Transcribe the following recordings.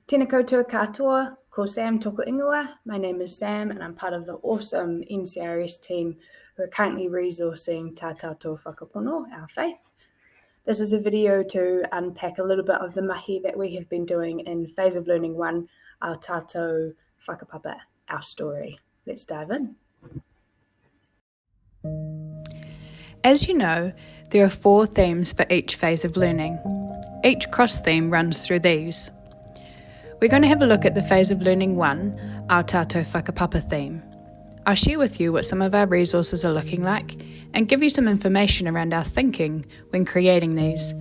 Tēnā koutou katoa, ko Sam toko ingoa. My name is Sam and I'm part of the awesome NCRS team who are currently resourcing Tātou Whakapapa, our faith. This is a video to unpack a little bit of the mahi that we have been doing in Phase of Learning 1, our Tātou Whakapapa, our story. Let's dive in. As you know, there are 4 themes for each phase of learning. Each cross-theme runs through these. We're going to have a look at the Phase of Learning 1, our Tātou Whakapapa theme. I'll share with you what some of our resources are looking like and give you some information around our thinking when creating these.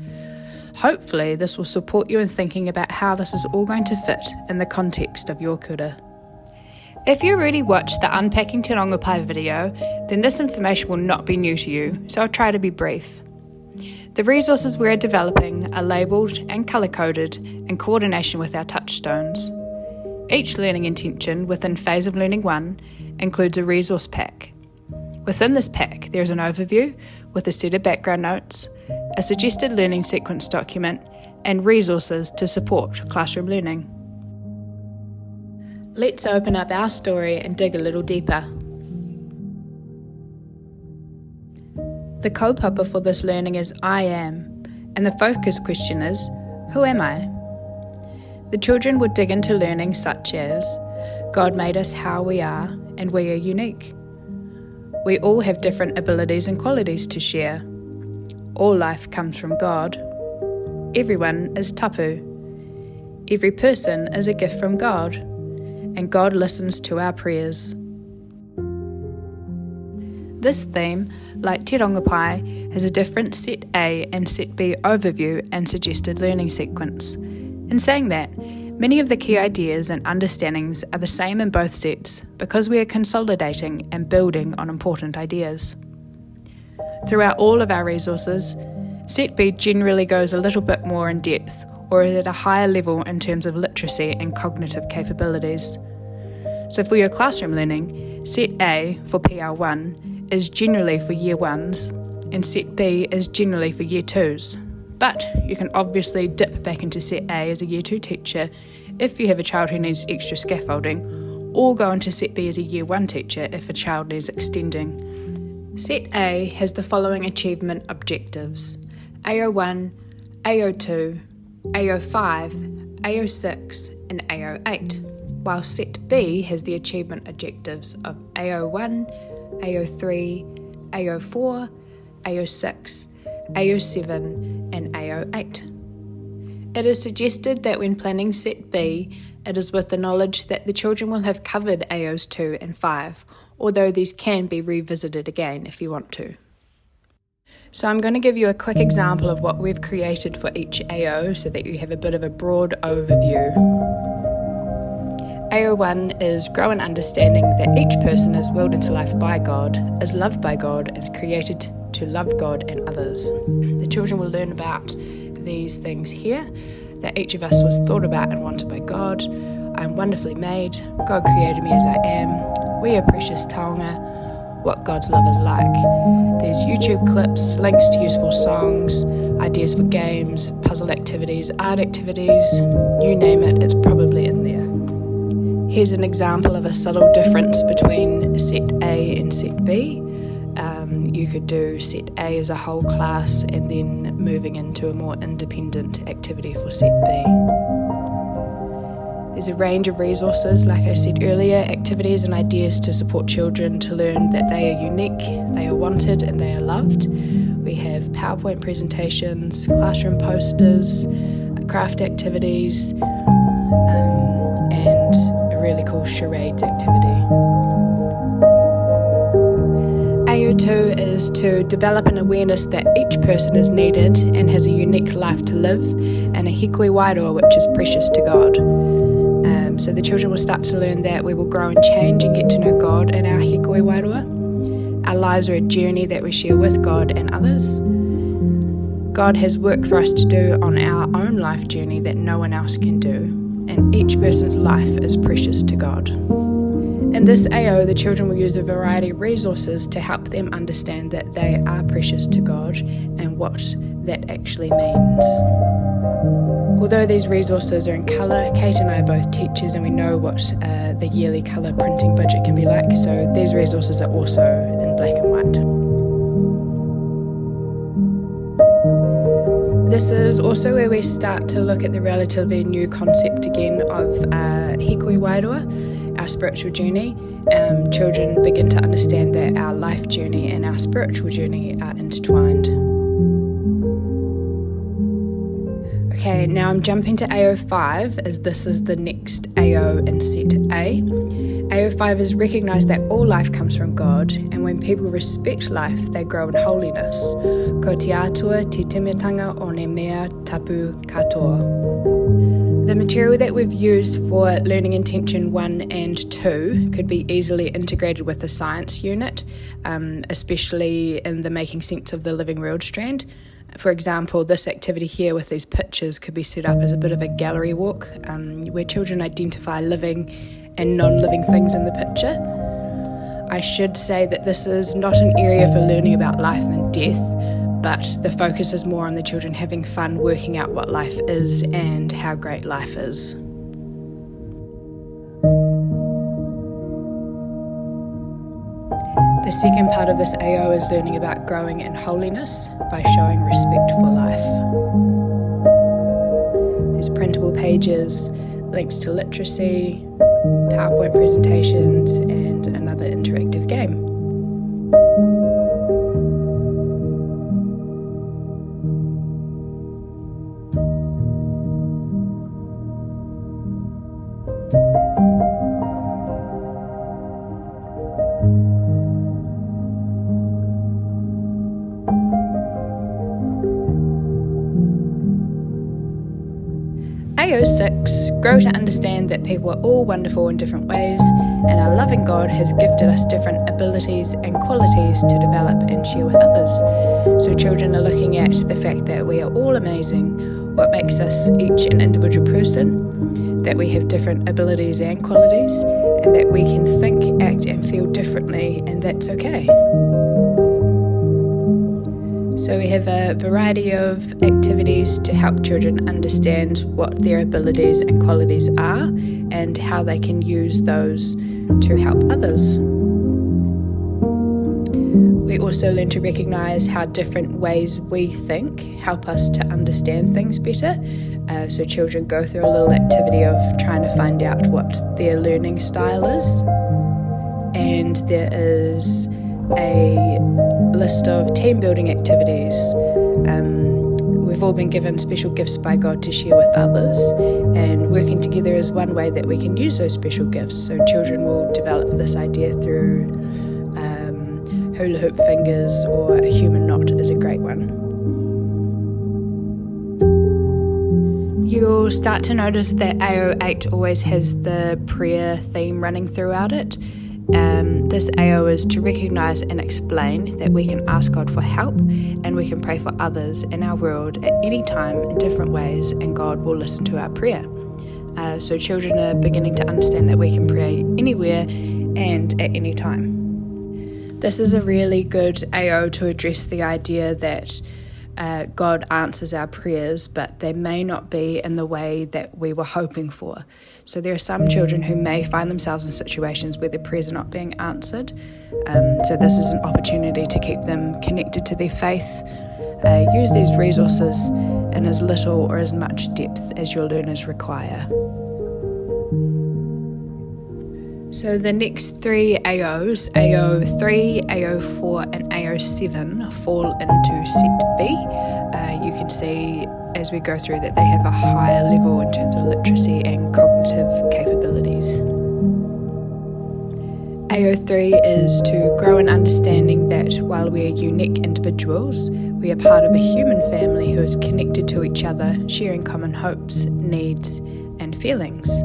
Hopefully this will support you in thinking about how this is all going to fit in the context of your kura. If you already watched the Unpacking Te Rongopai video, then this information will not be new to you, so I'll try to be brief. The resources we're developing are labelled and colour-coded in coordination with our touchstones. Each learning intention within Phase of Learning 1 includes a resource pack. Within this pack, there is an overview with a set of background notes, a suggested learning sequence document, and resources to support classroom learning. Let's open up our story and dig a little deeper. The kaupapa for this learning is I am, and the focus question is, who am I? The children would dig into learning such as, God made us how we are, and we are unique. We all have different abilities and qualities to share. All life comes from God. Everyone is tapu. Every person is a gift from God, and God listens to our prayers. This theme, like Te Rongopai, has a different Set A and Set B overview and suggested learning sequence. In saying that, many of the key ideas and understandings are the same in both sets because we are consolidating and building on important ideas. Throughout all of our resources, Set B generally goes a little bit more in depth or is at a higher level in terms of literacy and cognitive capabilities. So for your classroom learning, Set A for PL1 is generally for Year 1s and Set B is generally for Year 2s. But you can obviously dip back into Set A as a Year 2 teacher if you have a child who needs extra scaffolding, or go into Set B as a Year 1 teacher if a child needs extending. Set A has the following achievement objectives: AO1, AO2, AO5, AO6 and AO8, while Set B has the achievement objectives of AO1, AO3, AO4, AO6, AO7 and AO8. It is suggested that when planning Set B, it is with the knowledge that the children will have covered AOs 2 and 5, although these can be revisited again if you want to. So I'm going to give you a quick example of what we've created for each AO so that you have a bit of a broad overview. AO1 is grow in understanding that each person is willed into life by God, is loved by God, and is created to love God and others. The children will learn about these things here, that each of us was thought about and wanted by God. I am wonderfully made. God created me as I am. We are precious taonga. What God's love is like. There's YouTube clips, links to useful songs, ideas for games, puzzle activities, art activities, you name it, it's probably in there. Here's an example of a subtle difference between Set A and Set B. You could do Set A as a whole class and then moving into a more independent activity for Set B. There's a range of resources, like I said earlier, activities and ideas to support children to learn that they are unique, they are wanted and they are loved. We have PowerPoint presentations, classroom posters, craft activities, and a really cool charades activity. AO2 is to develop an awareness that each person is needed and has a unique life to live, and a hikoi wairoa, which is precious to God. So the children will start to learn that we will grow and change and get to know God in our hikoi wairoa. Our lives are a journey that we share with God and others. God has work for us to do on our own life journey that no one else can do, and each person's life is precious to God. In this AO, the children will use a variety of resources to help them understand that they are precious to God and what that actually means. Although these resources are in colour, Kate and I are both teachers and we know what the yearly colour printing budget can be like, so these resources are also in black and white. This is also where we start to look at the relatively new concept again of hikoi wairua, our spiritual journey. Children begin to understand that our life journey and our spiritual journey are intertwined. Okay, now I'm jumping to AO5 as this is the next AO in set A. AO5 is recognise that all life comes from God, and when people respect life, they grow in holiness. Ko te atua te timitanga o ne mea tapu katoa. The material that we've used for Learning Intention 1 and 2 could be easily integrated with the science unit, especially in the Making Sense of the Living World strand. For example, this activity here with these pictures could be set up as a bit of a gallery walk, where children identify living and non-living things in the picture. I should say that this is not an area for learning about life and death, but the focus is more on the children having fun working out what life is and how great life is. The second part of this AO is learning about growing in holiness by showing respect for life. There's printable pages, links to literacy, PowerPoint presentations, and another interactive game. AO6, grow to understand that people are all wonderful in different ways, and our loving God has gifted us different abilities and qualities to develop and share with others. So children are looking at the fact that we are all amazing, what makes us each an individual person, that we have different abilities and qualities, and that we can think, act and feel differently, and that's okay. So we have a variety of activities to help children understand what their abilities and qualities are and how they can use those to help others. We also learn to recognise how different ways we think help us to understand things better. So children go through a little activity of trying to find out what their learning style is. And there is a list of team building activities. We've all been given special gifts by God to share with others, and working together is one way that we can use those special gifts. So children will develop this idea through hula hoop fingers, or a human knot is a great one. You'll start to notice that AO8 always has the prayer theme running throughout it. This AO is to recognise and explain that we can ask God for help and we can pray for others in our world at any time in different ways, and God will listen to our prayer. So children are beginning to understand that we can pray anywhere and at any time. This is a really good AO to address the idea that God answers our prayers, but they may not be in the way that we were hoping for. So there are some children who may find themselves in situations where their prayers are not being answered. So this is an opportunity to keep them connected to their faith. Use these resources in as little or as much depth as your learners require. So the next three AOs, AO3, AO4 and AO7 fall into set B. You can see as we go through that they have a higher level in terms of literacy and cognitive capabilities. AO3 is to grow in understanding that while we are unique individuals, we are part of a human family who is connected to each other, sharing common hopes, needs and feelings.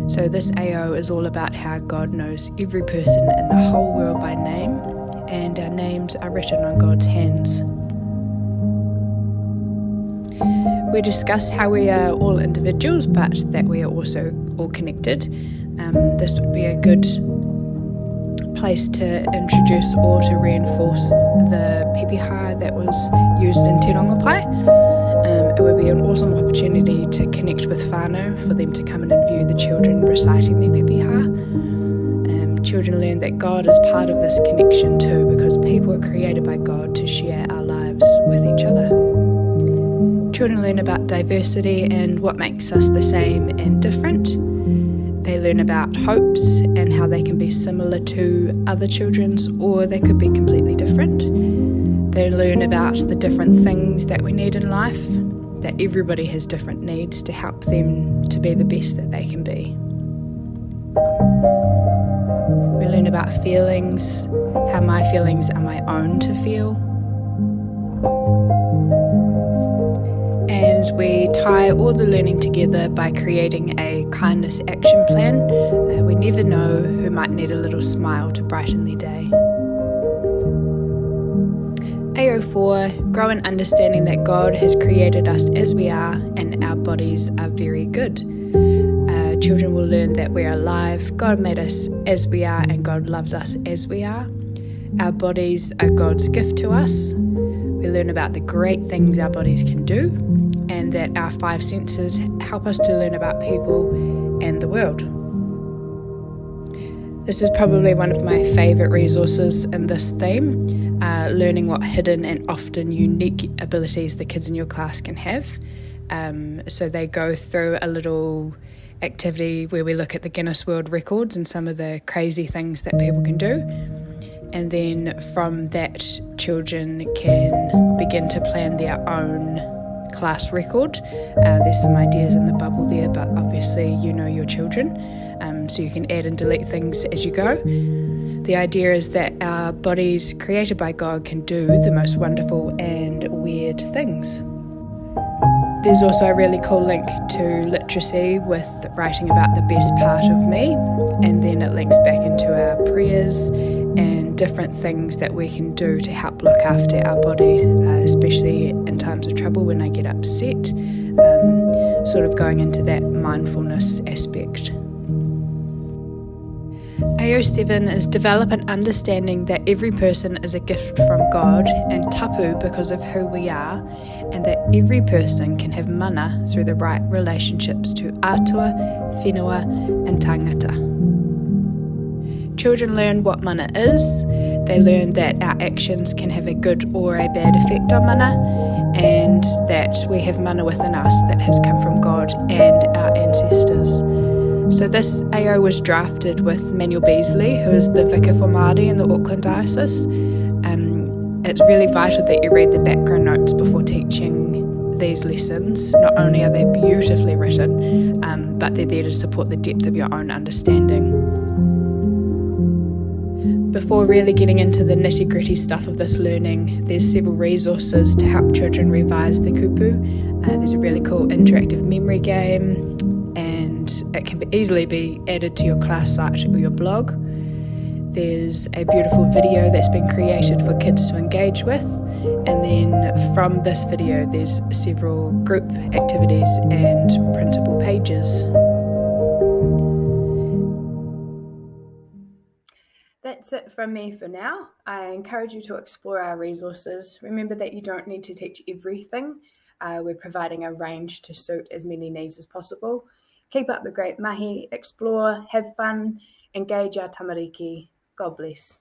So this AO is all about how God knows every person in the whole world by name, and our names are written on God's hands. We discuss how we are all individuals, but that we are also all connected. This would be a good place to introduce or to reinforce the pepeha that was used in Te Rongopai. It would be an awesome opportunity to connect with whānau, for them to come in and view the children reciting their pepeha. Children learn that God is part of this connection too, because people are created by God to share our lives with each other. Children learn about diversity and what makes us the same and different. They learn about hopes and how they can be similar to other children's, or they could be completely different. They learn about the different things that we need in life, that everybody has different needs to help them to be the best that they can be. We learn about feelings, how my feelings are my own to feel. And we tie all the learning together by creating a kindness action plan. We never know who might need a little smile to brighten their day. AO4, grow in understanding that God has created us as we are and our bodies are very good. Children will learn that we are alive, God made us as we are, and God loves us as we are. Our bodies are God's gift to us. We learn about the great things our bodies can do, and that our 5 senses help us to learn about people and the world. This is probably one of my favourite resources in this theme, learning what hidden and often unique abilities the kids in your class can have. So they go through a little activity where we look at the Guinness World Records and some of the crazy things that people can do. And then from that, children can begin to plan their own class record. There's some ideas in the bubble there, but obviously you know your children, so you can add and delete things as you go. The idea is that our bodies created by God can do the most wonderful and weird things. There's also a really cool link to literacy with writing about the best part of me, and then it links back into our prayers and different things that we can do to help look after our body, especially in times of trouble when I get upset, sort of going into that mindfulness aspect. AO7 is develop an understanding that every person is a gift from God and tapu because of who we are, and that every person can have mana through the right relationships to atua, whenua and tangata. Children learn what mana is. They learn that our actions can have a good or a bad effect on mana, and that we have mana within us that has come from God and our ancestors. So this AO was drafted with Manuel Beasley, who is the Vicar for Māori in the Auckland Diocese. It's really vital that you read the background notes before teaching these lessons. Not only are they beautifully written, but they're there to support the depth of your own understanding. Before really getting into the nitty-gritty stuff of this learning, there's several resources to help children revise the kupu. There's a really cool interactive memory game, and it can easily be added to your class site or your blog. There's a beautiful video that's been created for kids to engage with, and then from this video there's several group activities and printable pages. That's it from me for now. I encourage you to explore our resources. Remember that you don't need to teach everything. We're providing a range to suit as many needs as possible. Keep up the great mahi, explore, have fun, engage our tamariki. God bless.